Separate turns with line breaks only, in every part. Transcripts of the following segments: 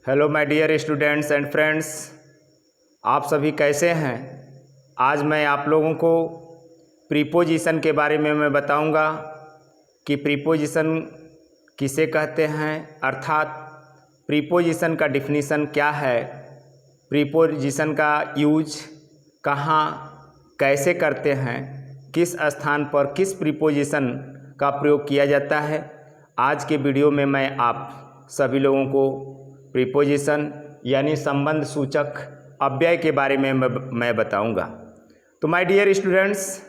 Hello my dear students and friends, आप सभी कैसे हैं। आज मैं आप लोगों को प्रीपोजिशन के बारे में मैं बताऊंगा कि प्रीपोजिशन किसे कहते हैं, अर्थात प्रीपोजिशन का डिफिनीशन क्या है, प्रीपोजिशन का यूज कहाँ कैसे करते हैं, किस स्थान पर किस प्रीपोजिशन का प्रयोग किया जाता है। आज के वीडियो में मैं आप सभी लोगों को प्रीपोजिशन यानी संबंध सूचक अव्यय के बारे में मैं बताऊंगा। तो माय डियर स्टूडेंट्स,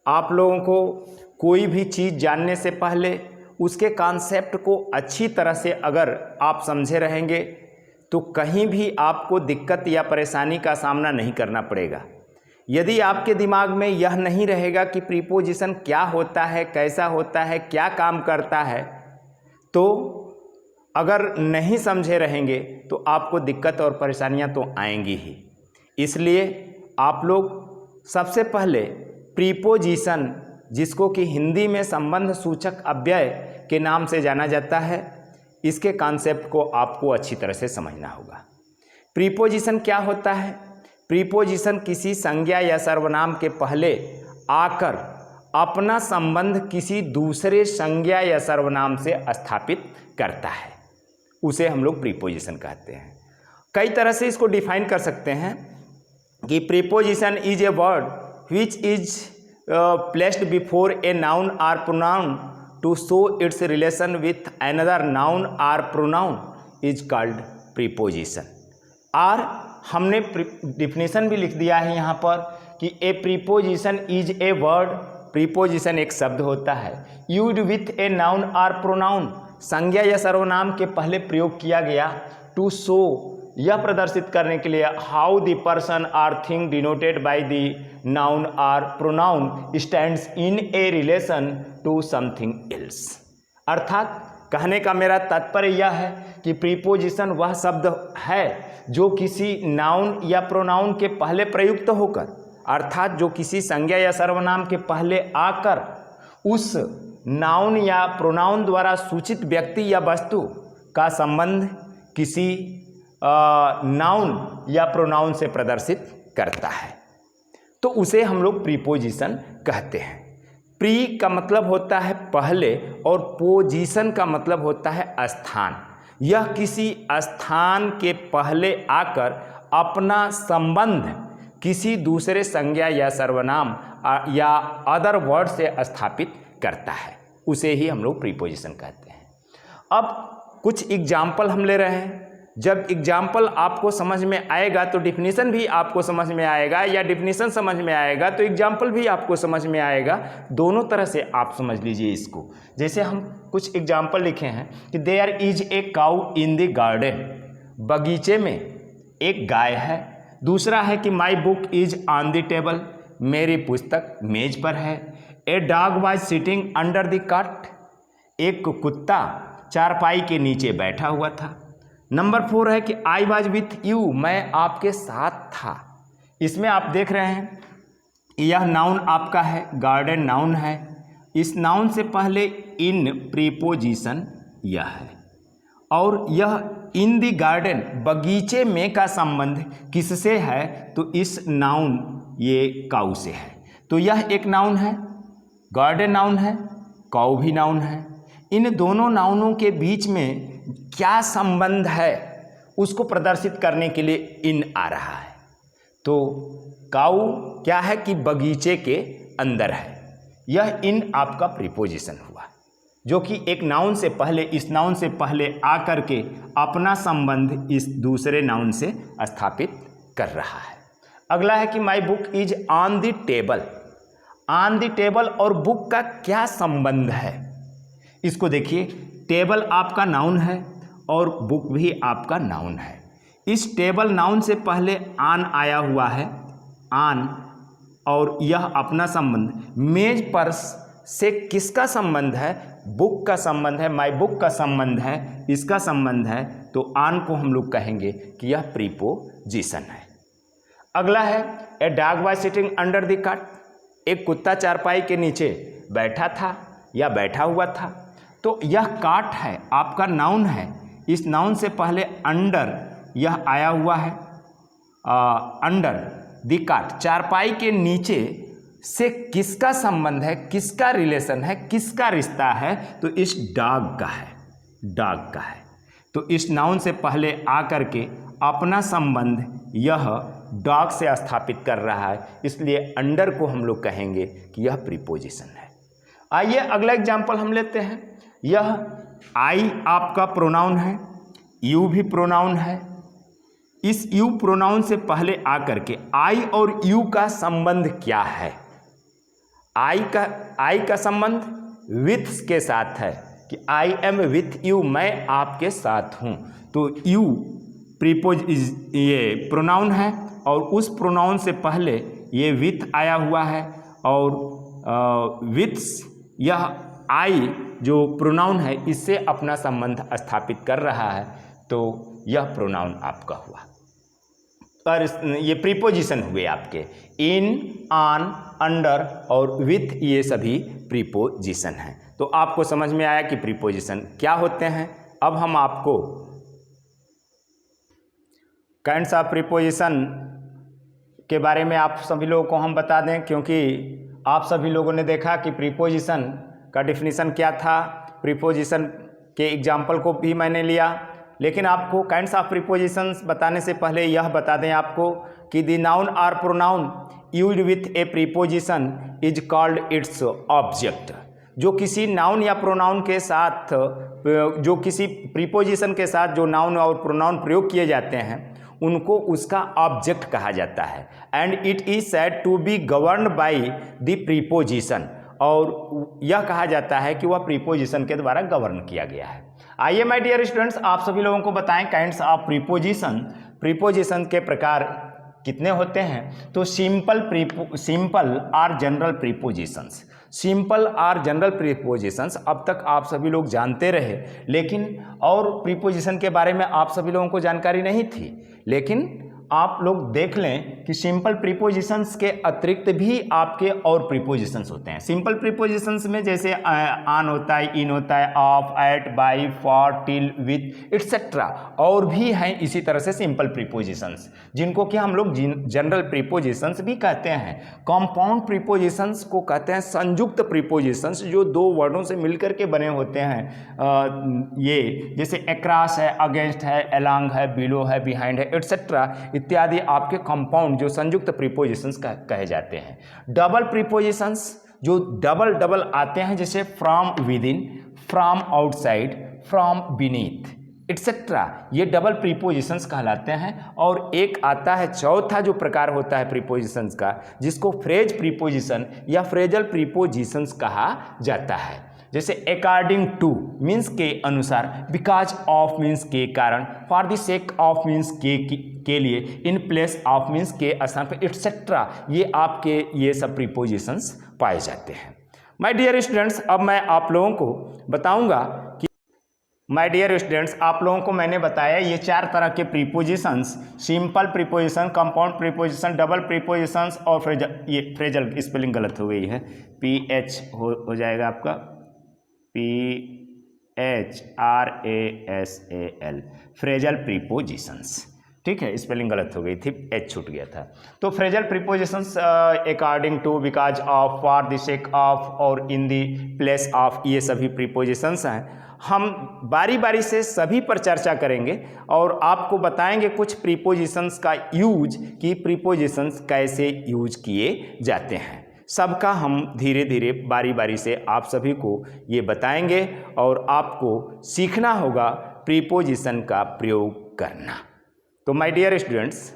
आप लोगों को कोई भी चीज़ जानने से पहले उसके कॉन्सेप्ट को अच्छी तरह से अगर आप समझे रहेंगे तो कहीं भी आपको दिक्कत या परेशानी का सामना नहीं करना पड़ेगा। यदि आपके दिमाग में यह नहीं रहेगा कि प्रीपोजिशन क्या होता है, कैसा होता है, क्या काम करता है, तो अगर नहीं समझे रहेंगे तो आपको दिक्कत और परेशानियां तो आएंगी ही। इसलिए आप लोग सबसे पहले प्रीपोजिशन, जिसको कि हिंदी में संबंध सूचक अव्यय के नाम से जाना जाता है, इसके कॉन्सेप्ट को आपको अच्छी तरह से समझना होगा। प्रीपोजिशन क्या होता है? प्रीपोजिशन किसी संज्ञा या सर्वनाम के पहले आकर अपना संबंध किसी दूसरे संज्ञा या सर्वनाम से स्थापित करता है, उसे हम लोग प्रीपोजिशन कहते हैं। कई तरह से इसको डिफाइन कर सकते हैं कि preposition is a word which is placed before a noun or pronoun to show its relation with another noun or pronoun is called preposition. और हमने डिफिनेशन भी लिख दिया है यहाँ पर कि a preposition is a word, preposition एक शब्द होता है, used with a noun or pronoun, संज्ञा या सर्वनाम के पहले प्रयोग किया गया, टू शो, यह प्रदर्शित करने के लिए, how the person or thing denoted by the noun or pronoun stands in a relation to something else. अर्थात कहने का मेरा तात्पर्य यह है कि प्रीपोजिशन वह शब्द है जो किसी नाउन या प्रोनाउन के पहले प्रयुक्त होकर, अर्थात जो किसी संज्ञा या सर्वनाम के पहले आकर उस नाउन या प्रोनाउन द्वारा सूचित व्यक्ति या वस्तु का संबंध किसी नाउन या प्रोनाउन से प्रदर्शित करता है, तो उसे हम लोग प्रीपोजिशन कहते हैं। प्री का मतलब होता है पहले और पोजीशन का मतलब होता है स्थान। यह किसी स्थान के पहले आकर अपना संबंध किसी दूसरे संज्ञा या सर्वनाम या अदर वर्ड से स्थापित करता है, उसे ही हम लोग प्रीपोजिशन कहते हैं। अब कुछ एग्जाम्पल हम ले रहे हैं। जब एग्जाम्पल आपको समझ में आएगा तो डिफिनीशन भी आपको समझ में आएगा, या डिफिनीशन समझ में आएगा तो एग्जाम्पल भी आपको समझ में आएगा। दोनों तरह से आप समझ लीजिए इसको। जैसे हम कुछ एग्जाम्पल लिखे हैं कि there is a cow in the garden, बगीचे में एक गाय है। दूसरा है कि my book is on the table, मेरी पुस्तक मेज पर है। A dog was sitting under the cot, एक कुत्ता चारपाई के नीचे बैठा हुआ था। नंबर 4 है कि आई वाज विथ यू, मैं आपके साथ था। इसमें आप देख रहे हैं यह नाउन आपका है, गार्डन नाउन है। इस नाउन से पहले इन प्रीपोजिशन यह है, और यह इन द गार्डन बगीचे में का संबंध किससे है, तो इस नाउन ये काऊ से है। तो यह एक नाउन है, गार्डन नाउन है, काऊ भी नाउन है। इन दोनों नाउनों के बीच में क्या संबंध है उसको प्रदर्शित करने के लिए इन आ रहा है। तो काऊ क्या है कि बगीचे के अंदर है, यह इन आपका प्रीपोजिशन हुआ, जो कि एक नाउन से पहले, इस नाउन से पहले आकर के अपना संबंध इस दूसरे नाउन से स्थापित कर रहा है। अगला है कि my book is on the table. On the table और बुक का क्या संबंध है, इसको देखिए। टेबल आपका नाउन है और बुक भी आपका नाउन है। इस टेबल नाउन से पहले ऑन आया हुआ है, ऑन, और यह अपना संबंध मेज पर से किसका संबंध है, बुक का संबंध है, माई बुक का संबंध है, इसका संबंध है। तो ऑन को हम लोग कहेंगे कि यह प्रीपोजिशन है। अगला है a dog was sitting under the cot, एक कुत्ता चारपाई के नीचे बैठा था या बैठा हुआ था। तो यह काट है आपका नाउन है, इस नाउन से पहले अंडर यह आया हुआ है, अंडर द काट, चारपाई के नीचे से किसका संबंध है, किसका रिलेशन है, किसका रिश्ता है, तो इस डॉग का है, डॉग का है। तो इस नाउन से पहले आकर के अपना संबंध यह डॉग से स्थापित कर रहा है, इसलिए अंडर को हम लोग कहेंगे कि यह प्रीपोजिशन है। आइए अगला एग्जाम्पल हम लेते हैं। यह आई आपका प्रोनाउन है, यू भी प्रोनाउन है। इस यू प्रोनाउन से पहले आकर के आई और यू का संबंध क्या है? आई का संबंध विथ के साथ है कि आई एम विथ यू, मैं आपके साथ हूँ। तो यू ये प्रोनाउन है और उस प्रोनाउन से पहले ये विथ आया हुआ है और विथ यह आई जो प्रोनाउन है इससे अपना संबंध स्थापित कर रहा है, तो यह प्रोनाउन आपका हुआ। और ये प्रीपोजिशन हुए आपके इन, ऑन, अंडर और विथ, ये सभी प्रीपोजिशन हैं। तो आपको समझ में आया कि प्रीपोजिशन क्या होते हैं। अब हम आपको काइंड्स ऑफ प्रीपोजिशन के बारे में आप सभी लोगों को हम बता दें, क्योंकि आप सभी लोगों ने देखा कि प्रीपोजिशन का डिफिनीशन क्या था, प्रीपोजिशन के एग्जाम्पल को भी मैंने लिया। लेकिन आपको काइंड्स ऑफ प्रीपोजिशंस बताने से पहले यह बता दें आपको कि the noun or pronoun used with a preposition is called its object. जो किसी नाउन या प्रोनाउन के साथ, जो किसी प्रीपोजिशन के साथ जो नाउन और प्रोनाउन प्रयोग किए जाते हैं उनको उसका ऑब्जेक्ट कहा जाता है। And it is said to be governed by the preposition, और यह कहा जाता है कि वह प्रीपोजिशन के द्वारा गवर्न किया गया है। आइए माय डियर स्टूडेंट्स, आप सभी लोगों को बताएं काइंड्स ऑफ प्रीपोजिशन। प्रीपोजिशन के प्रकार कितने होते हैं? तो simple or general prepositions. Simple or general prepositions अब तक आप सभी लोग जानते रहे, लेकिन और प्रीपोजिशन के बारे में आप सभी लोगों को जानकारी नहीं थी। लेकिन आप लोग देख लें कि सिंपल प्रीपोजिशंस के अतिरिक्त भी आपके और प्रीपोजिशंस होते हैं। सिंपल प्रीपोजिशंस में जैसे ऑन होता है, इन होता है, of, at, by, for, till, with etcetera, और भी हैं इसी तरह से सिंपल प्रीपोजिशंस, जिनको कि हम लोग जनरल प्रीपोजिशंस भी कहते हैं। कंपाउंड प्रीपोजिशंस को कहते हैं संयुक्त प्रीपोजिशंस, जो दो वर्डों से मिलकर के बने होते हैं। ये जैसे अक्रॉस है, अगेंस्ट है, अलोंग है, बिलो है, बिहाइंड है एटसेट्रा इत्यादि आपके कंपाउंड जो संयुक्त प्रीपोजिशंस कहे जाते हैं। डबल प्रीपोजिशंस जो डबल डबल आते हैं, जैसे from with in, from outside, from beneath etcetera, ये डबल प्रीपोजिशंस कहलाते हैं। और एक आता है चौथा जो प्रकार होता है प्रीपोजिशंस का, जिसको फ्रेज प्रीपोजिशन या फ्रेजल प्रीपोजिशंस कहा जाता है। जैसे अकॉर्डिंग टू मीन्स के अनुसार, बिकॉज ऑफ मीन्स के कारण, for the sake of means के लिए, इन प्लेस ऑफ मीन्स के स्थान पर एटसेट्रा, ये आपके ये सब प्रीपोजिशंस पाए जाते हैं। माय डियर स्टूडेंट्स, अब मैं आप लोगों को बताऊंगा कि माय डियर स्टूडेंट्स, आप लोगों को मैंने बताया ये चार तरह के prepositions, simple preposition, compound preposition, double prepositions और फ्रेजल। ये फ्रेजल स्पेलिंग गलत हो गई है, PH हो जाएगा आपका PHRASAL, फ्रेजल प्रीपोजिशंस। ठीक है, स्पेलिंग गलत हो गई थी, H छूट गया था। तो phrasal prepositions according to, because of, for the sake of और इन द प्लेस ऑफ, ये सभी प्रीपोजिशंस हैं। हम बारी बारी से सभी पर चर्चा करेंगे और आपको बताएंगे कुछ प्रीपोजिशंस का यूज, कि प्रीपोजिशंस कैसे यूज किए जाते हैं। सबका हम धीरे धीरे बारी बारी से आप सभी को ये बताएंगे और आपको सीखना होगा प्रीपोजिशन का प्रयोग करना। तो माय डियर स्टूडेंट्स,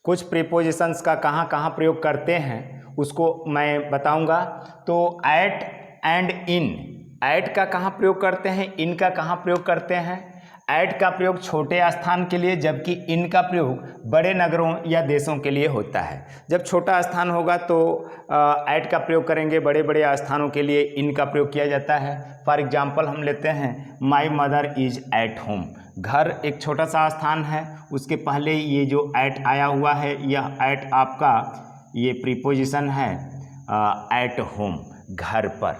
कुछ प्रीपोजिशंस का कहाँ कहाँ प्रयोग करते हैं उसको मैं बताऊंगा। तो एट एंड इन, एट का कहाँ प्रयोग करते हैं, इन का कहाँ प्रयोग करते हैं। एट का प्रयोग छोटे स्थान के लिए, जबकि इन का प्रयोग बड़े नगरों या देशों के लिए होता है। जब छोटा स्थान होगा तो एट का प्रयोग करेंगे, बड़े बड़े स्थानों के लिए इन का प्रयोग किया जाता है। फॉर एग्जांपल हम लेते हैं, my mother is at home. घर एक छोटा सा स्थान है, उसके पहले ये जो एट आया हुआ है, यह एट आपका ये प्रीपोजिशन है एट होम। घर पर।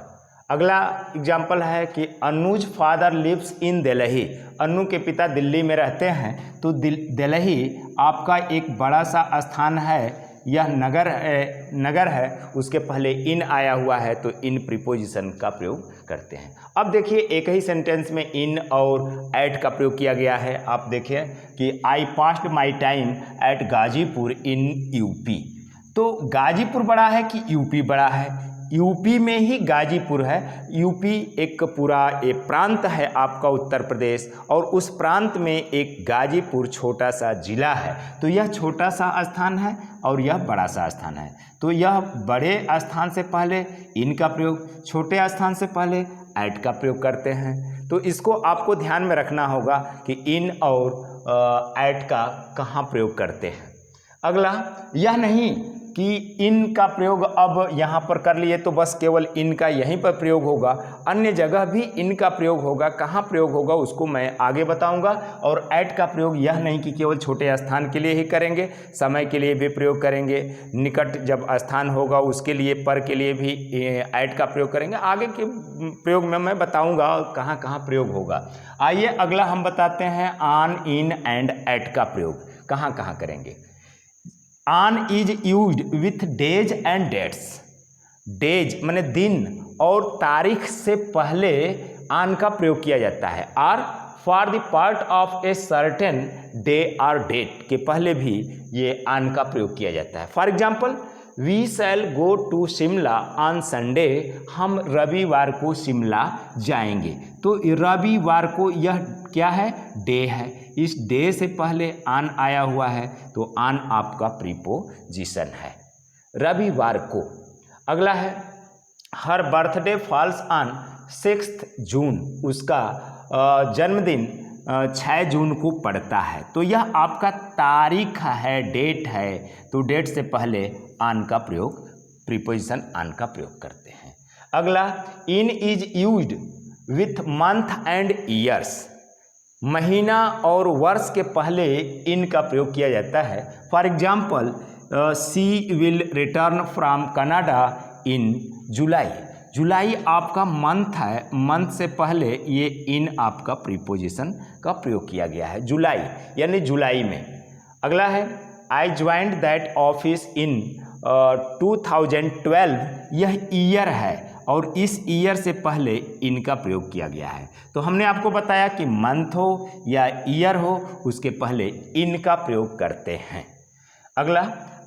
अगला एग्जाम्पल है कि अनुज फादर लिव्स इन दिल्ली। अनु के पिता दिल्ली में रहते हैं, तो दिल्ली आपका एक बड़ा सा स्थान है, यह नगर है, उसके पहले इन आया हुआ है, तो इन प्रीपोजिशन का प्रयोग करते हैं। अब देखिए एक ही सेंटेंस में इन और एट का प्रयोग किया गया है। आप देखिए कि I passed my time at Ghazipur in UP. तो गाजीपुर बड़ा है कि यूपी बड़ा है? यूपी में ही गाजीपुर है। यूपी एक पूरा एक प्रांत है आपका उत्तर प्रदेश, और उस प्रांत में एक गाजीपुर छोटा सा जिला है। तो यह छोटा सा स्थान है और यह बड़ा सा स्थान है। तो यह बड़े स्थान से पहले इन का प्रयोग, छोटे स्थान से पहले एट का प्रयोग करते हैं। तो इसको आपको ध्यान में रखना होगा कि इन और एट का कहाँ प्रयोग करते हैं। अगला, यह नहीं कि इन का प्रयोग अब यहाँ पर कर लिए तो बस केवल इन का यहीं पर प्रयोग होगा, अन्य जगह भी इन का प्रयोग होगा। कहाँ प्रयोग होगा उसको मैं आगे बताऊंगा। और ऐट का प्रयोग यह नहीं कि केवल छोटे स्थान के लिए ही करेंगे, समय के लिए भी प्रयोग करेंगे। निकट जब स्थान होगा उसके लिए, पर के लिए भी ऐट का प्रयोग करेंगे। आगे के प्रयोग में मैं बताऊँगा कहाँ कहाँ प्रयोग होगा। आइए अगला हम बताते हैं ऑन, इन एंड ऐट का प्रयोग कहाँ कहाँ करेंगे। On is used with days and dates. Days माने दिन और तारीख से पहले ऑन का प्रयोग किया जाता है। Or for the part of a certain day और डेट के पहले भी ये ऑन का प्रयोग किया जाता है। For example, we shall go to Shimla on Sunday. हम रविवार को शिमला जाएंगे। तो रविवार को यह क्या है? डे है। इस डे से पहले ऑन आया हुआ है, तो ऑन आपका प्रीपोजिशन है, रविवार को। अगला है हर बर्थडे फॉल्स ऑन 6 जून। उसका जन्मदिन 6 जून को पड़ता है। तो यह आपका तारीख है, डेट है। तो डेट से पहले ऑन का प्रयोग, प्रीपोजिशन ऑन का प्रयोग करते हैं। अगला, in is used with month and years. महीना और वर्ष के पहले इन का प्रयोग किया जाता है। For example, she will return from Canada in July. जुलाई आपका मंथ है, मंथ से पहले ये इन आपका प्रीपोजिशन का प्रयोग किया गया है, जुलाई यानी जुलाई में। अगला है आई ज्वाइंड दैट ऑफिस इन 2012। यह ईयर है और इस ईयर से पहले इन का प्रयोग किया गया है। तो हमने आपको बताया कि मंथ हो या ईयर हो, उसके पहले इन का प्रयोग करते हैं। अगला,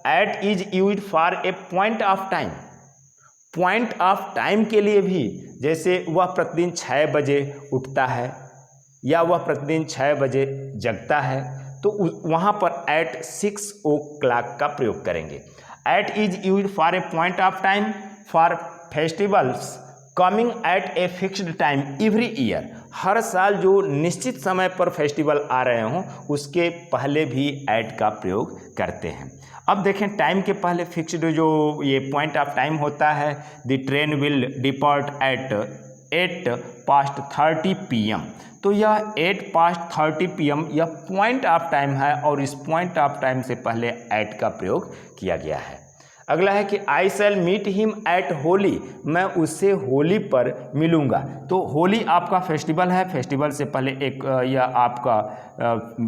at is used for a point of time. Point of time के लिए भी, जैसे वह प्रतिदिन 6 बजे उठता है या वह प्रतिदिन 6 बजे जगता है, तो वहाँ पर एट 6 o'clock का प्रयोग करेंगे। At is used for a point of time for festivals coming at a fixed time every year. हर साल जो निश्चित समय पर फेस्टिवल आ रहे हों उसके पहले भी एट का प्रयोग करते हैं। अब देखें, टाइम के पहले फिक्स्ड जो ये पॉइंट ऑफ टाइम होता है, the train will depart at 8:30 PM। तो यह 8:30 PM यह पॉइंट ऑफ टाइम है और इस पॉइंट ऑफ टाइम से पहले एट का प्रयोग किया गया है। अगला है कि I shall meet him at Holi. मैं उससे होली पर मिलूँगा। तो होली आपका फेस्टिवल है, फेस्टिवल से पहले एक यह आपका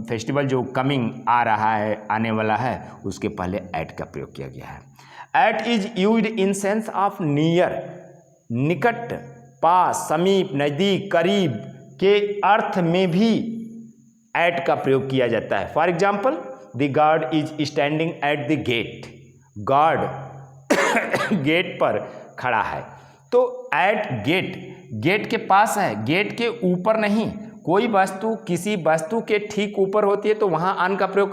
फेस्टिवल जो कमिंग आ रहा है, आने वाला है, उसके पहले एट का प्रयोग किया गया है। At is used in sense of near, निकट, पास, समीप, नज़दीक, करीब के अर्थ में भी एट का प्रयोग किया जाता है। For example, the guard is standing at the gate. Guard gate पर खड़ा है। तो एट गेट, गेट के पास है, गेट के ऊपर नहीं। कोई वस्तु किसी वस्तु के ठीक ऊपर होती है तो वहाँ ऑन का प्रयोग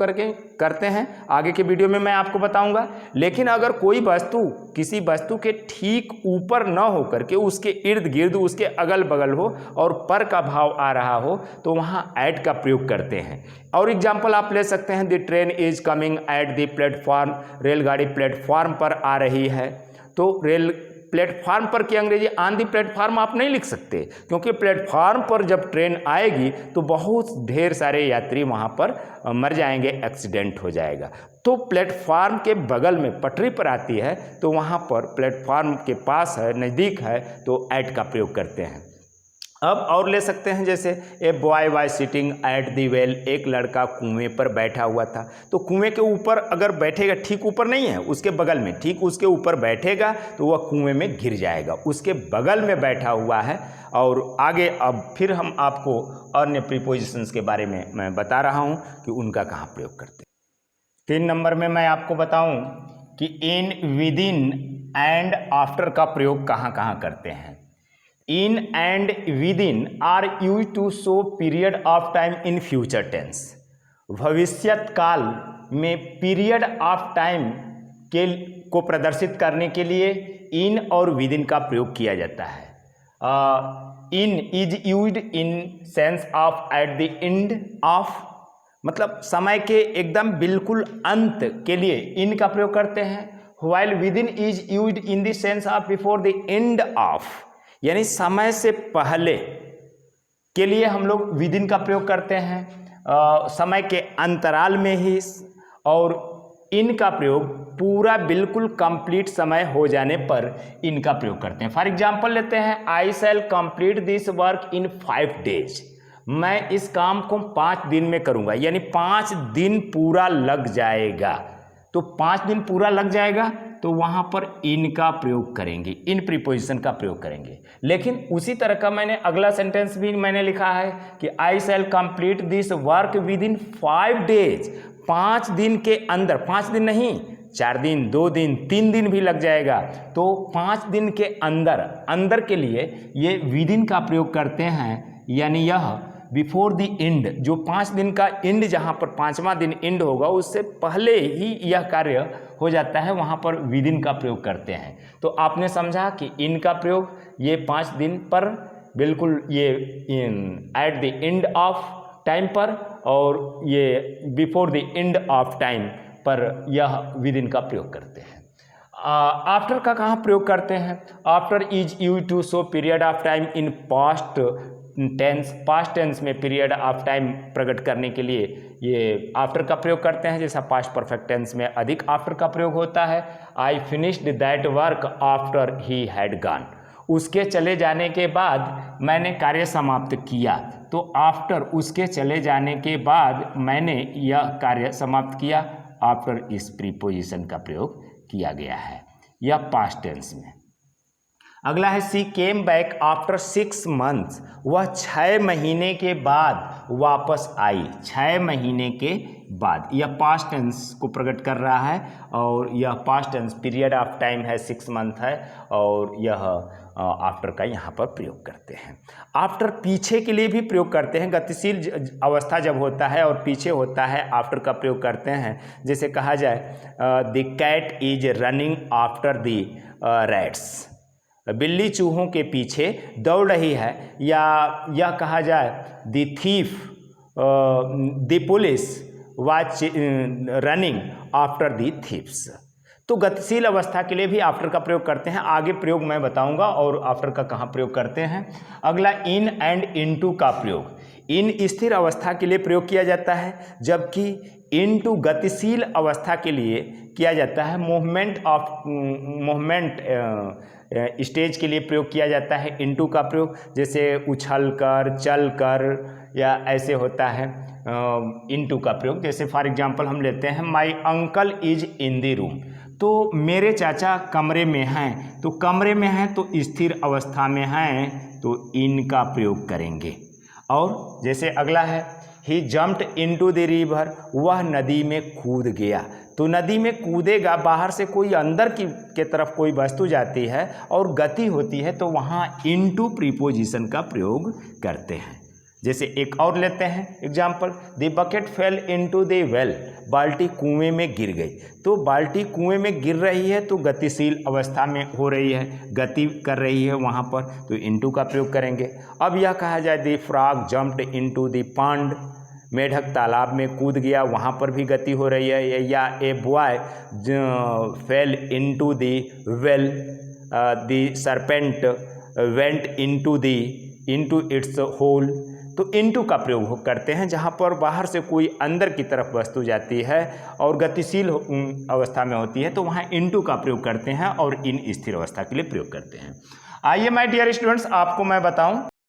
करते हैं, आगे के वीडियो में मैं आपको बताऊंगा। लेकिन अगर कोई वस्तु किसी वस्तु के ठीक ऊपर न हो करके उसके इर्द गिर्द, उसके अगल बगल हो और पर का भाव आ रहा हो तो वहाँ एट का प्रयोग करते हैं। और एग्जाम्पल आप ले सकते हैं, the train is coming at the platform. रेलगाड़ी प्लेटफॉर्म पर आ रही है। तो रेल प्लेटफार्म पर की अंग्रेजी ऑन द प्लेटफार्म आप नहीं लिख सकते, क्योंकि प्लेटफार्म पर जब ट्रेन आएगी तो बहुत ढेर सारे यात्री वहाँ पर मर जाएंगे, एक्सीडेंट हो जाएगा। तो प्लेटफार्म के बगल में पटरी पर आती है तो वहाँ पर प्लेटफार्म के पास है, नज़दीक है, तो एट का प्रयोग करते हैं। अब और ले सकते हैं, जैसे a boy was sitting at the well, एक लड़का कुएं पर बैठा हुआ था। तो कुएं के ऊपर अगर बैठेगा, ठीक ऊपर नहीं है, उसके बगल में, ठीक उसके ऊपर बैठेगा तो वह कुएं में गिर जाएगा, उसके बगल में बैठा हुआ है। और आगे अब फिर हम आपको अन्य प्रीपोजिशंस के बारे में मैं बता रहा हूँ कि उनका कहाँ प्रयोग करते हैं। 3 नंबर में मैं आपको बताऊँ कि in, within and after का प्रयोग कहाँ कहाँ करते हैं। In and within are use to show period of time in future tense. भविष्यत काल में पीरियड ऑफ टाइम के को प्रदर्शित करने के लिए इन और विद इन का प्रयोग किया जाता है। In is used in sense of at the end of, मतलब समय के एकदम बिल्कुल अंत के लिए इन का प्रयोग करते हैं। While with in is used in the sense of before the end of, यानी समय से पहले के लिए हम लोग विद इन का प्रयोग करते हैं, समय के अंतराल में ही। और इन का प्रयोग पूरा बिल्कुल कंप्लीट समय हो जाने पर इनका प्रयोग करते हैं। फॉर एग्जांपल लेते हैं, I shall complete this work in 5 days, मैं इस काम को 5 दिन में करूंगा, यानी 5 दिन पूरा लग जाएगा। तो 5 दिन पूरा लग जाएगा तो वहाँ पर इन का प्रयोग करेंगे, इन प्रीपोजिशन का प्रयोग करेंगे। लेकिन उसी तरह का मैंने अगला सेंटेंस भी मैंने लिखा है कि I shall complete this work within 5 days, 5 दिन के अंदर, 5 दिन नहीं, 4 दिन, 2 दिन, 3 दिन भी लग जाएगा। तो 5 दिन के अंदर, अंदर के लिए ये विद इन का प्रयोग करते हैं, यानी यह बिफोर द एंड, जो 5 दिन का एंड, जहाँ पर 5वां दिन एंड होगा उससे पहले ही यह कार्य हो जाता है, वहाँ पर विद इन का प्रयोग करते हैं। तो आपने समझा कि इन का प्रयोग ये 5 दिन पर बिल्कुल, ये eight the end of time पर, और ये before the end of time पर यह विद इन का प्रयोग करते हैं। आफ्टर का कहाँ प्रयोग करते हैं। After is used to show period of time in past tense, past tense में पीरियड ऑफ टाइम प्रकट करने के लिए ये आफ्टर का प्रयोग करते हैं। जैसा पास्ट परफेक्ट टेंस में अधिक आफ्टर का प्रयोग होता है। I finished that work after he had gone, उसके चले जाने के बाद मैंने कार्य समाप्त किया। तो आफ्टर, उसके चले जाने के बाद मैंने यह कार्य समाप्त किया, आफ्टर इस प्रीपोजिशन का प्रयोग किया गया है, यह पास्ट टेंस में। अगला है सी केम बैक आफ्टर 6 months, वह 6 महीने के बाद वापस आई, 6 महीने के बाद, यह पास्ट टेंस को प्रकट कर रहा है। और यह past tense period of time है, 6 month है, और यह आफ्टर का यहाँ पर प्रयोग करते हैं। आफ्टर पीछे के लिए भी प्रयोग करते हैं, गतिशील अवस्था जब होता है और पीछे होता है आफ्टर का प्रयोग करते हैं। जैसे कहा जाए the cat is running after the rats, बिल्ली चूहों के पीछे दौड़ रही है। या यह कहा जाए the thief, the police was running after the thieves. तो गतिशील अवस्था के लिए भी आफ्टर का प्रयोग करते हैं। आगे प्रयोग मैं बताऊंगा और आफ्टर का कहाँ प्रयोग करते हैं। अगला इन एंड इनटू का प्रयोग। इन स्थिर अवस्था के लिए प्रयोग किया जाता है, जबकि इनटू गतिशील अवस्था के लिए किया जाता है। मूवमेंट स्टेज के लिए प्रयोग किया जाता है इनटू का प्रयोग, जैसे उछल कर, चल कर, या ऐसे होता है इनटू का प्रयोग। जैसे फॉर एग्जांपल हम लेते हैं my uncle is in the room, तो मेरे चाचा कमरे में हैं। तो कमरे में हैं तो स्थिर अवस्था में हैं, तो इन का प्रयोग करेंगे। और जैसे अगला है ही जम्प्ड इनटू द रिवर, वह नदी में कूद गया। तो नदी में कूदेगा, बाहर से कोई अंदर के तरफ कोई वस्तु जाती है और गति होती है, तो वहाँ इनटू प्रीपोजिशन का प्रयोग करते हैं। जैसे एक और लेते हैं example, the bucket fail into the well, बाल्टी कुएं में गिर गई। तो बाल्टी कुएं में गिर रही है तो गतिशील अवस्था में हो रही है, गति कर रही है वहाँ पर, तो इनटू का प्रयोग करेंगे। अब यह कहा जाए the frog jumped into the pond, मेढक तालाब में कूद गया, वहाँ पर भी गति हो रही है। या a boy fell into the well, the serpent went into its hole. तो इनटू का प्रयोग करते हैं जहाँ पर बाहर से कोई अंदर की तरफ वस्तु जाती है और गतिशील अवस्था में होती है, तो वहाँ इनटू का प्रयोग करते हैं और इन स्थिर अवस्था के लिए प्रयोग करते हैं। आइए माय डियर स्टूडेंट्स, आपको मैं बताऊं